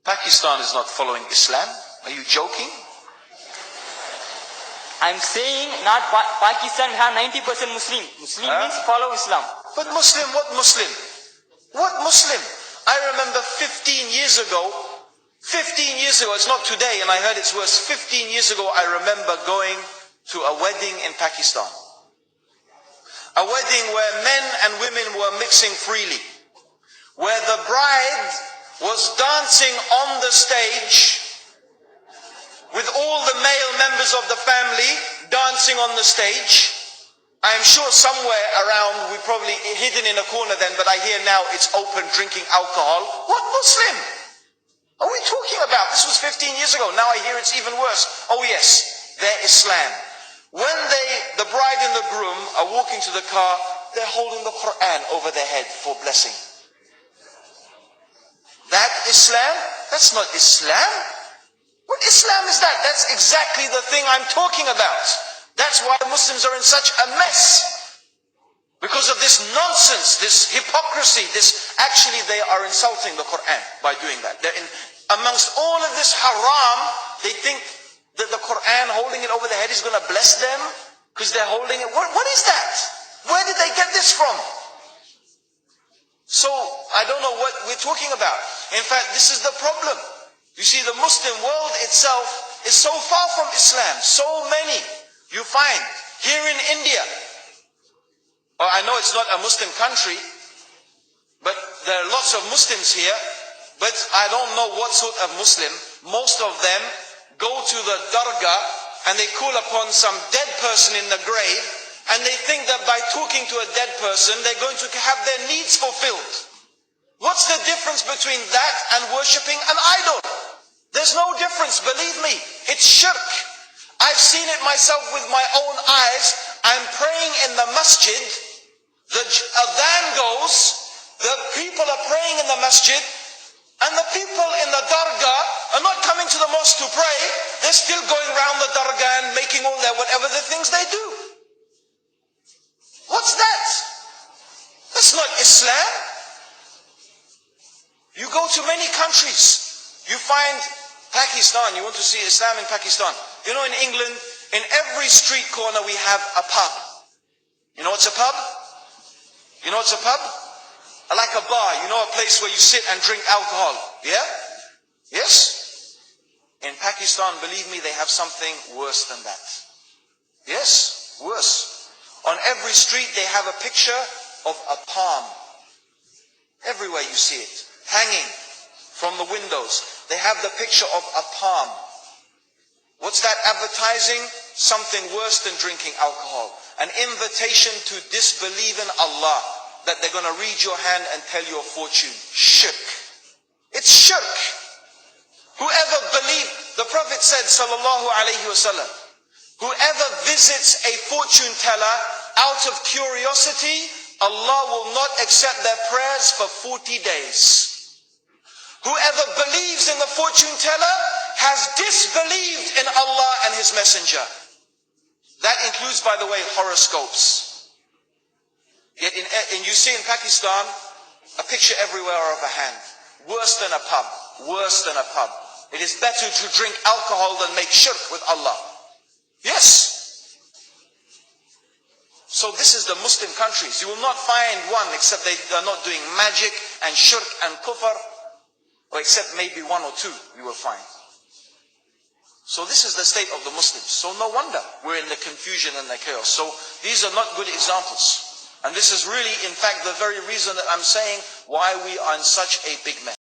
Pakistan is not following Islam. Are you joking? I'm saying not Pakistan have 90% Muslim. Muslim means follow Islam. But Muslim, what Muslim? What Muslim? I remember 15 years ago, it's not today and I heard it's worse. 15 years ago, I remember going to a wedding in Pakistan. A wedding where men and women were mixing freely. Where the bride was dancing on the stage with all the male members of the family dancing on the stage. I am sure somewhere around, we probably hidden in a corner then, but I hear now it's open drinking alcohol. What Muslim are we talking about? This was 15 years ago. Now I hear it's even worse. Oh yes, they're Islam. When the bride and the groom are walking to the car, they're holding the Quran over their head for blessing. That Islam? That's not Islam. What Islam is that? That's exactly the thing I'm talking about. That's why Muslims are in such a mess. Because of this nonsense, this hypocrisy, actually they are insulting the Quran by doing that. Amongst all of this haram, they think that the Quran holding it over their head is going to bless them because they're holding it. What is that? Where did they get this from? So, I don't know what we're talking about. In fact, this is the problem. You see, the Muslim world itself is so far from Islam. So many you find here in India. Well, I know it's not a Muslim country, but there are lots of Muslims here. But I don't know what sort of Muslim. Most of them go to the dargah and they call upon some dead person in the grave, and they think that by talking to a dead person, they're going to have their needs fulfilled. What's the difference between that and worshipping an idol? There's no difference, believe me. It's shirk. I've seen it myself with my own eyes. I'm praying in the masjid. The adhan goes. The people are praying in the masjid. And the people in the dargah are not coming to the mosque to pray. They're still going around the dargah and making all their whatever the things they do. What's that? That's not Islam. You go to many countries. You find Pakistan, you want to see Islam in Pakistan. You know, in England, in every street corner we have a pub. You know what's a pub? You know what's a pub? Like a bar, you know, a place where you sit and drink alcohol. Yeah? Yes? In Pakistan, believe me, they have something worse than that. Yes, worse. On every street they have a picture of a palm. Everywhere you see it, hanging from the windows. They have the picture of a palm. What's that advertising? Something worse than drinking alcohol. An invitation to disbelieve in Allah. That they're going to read your hand and tell your fortune. Shirk. It's shirk. Whoever believed, the Prophet said, sallallahu alayhi wasallam, whoever visits a fortune teller out of curiosity, Allah will not accept their prayers for 40 days. Whoever believes in the fortune teller has disbelieved in Allah and His Messenger. That includes, by the way, horoscopes. Yet you see in Pakistan, a picture everywhere of a hand. Worse than a pub. Worse than a pub. It is better to drink alcohol than make shirk with Allah. Yes. So this is the Muslim countries. You will not find one except they are not doing magic and shirk and kufr. Or except maybe one or two you will find. So this is the state of the Muslims. So no wonder we're in the confusion and the chaos. So these are not good examples. And this is really, in fact, the very reason that I'm saying why we are in such a big mess.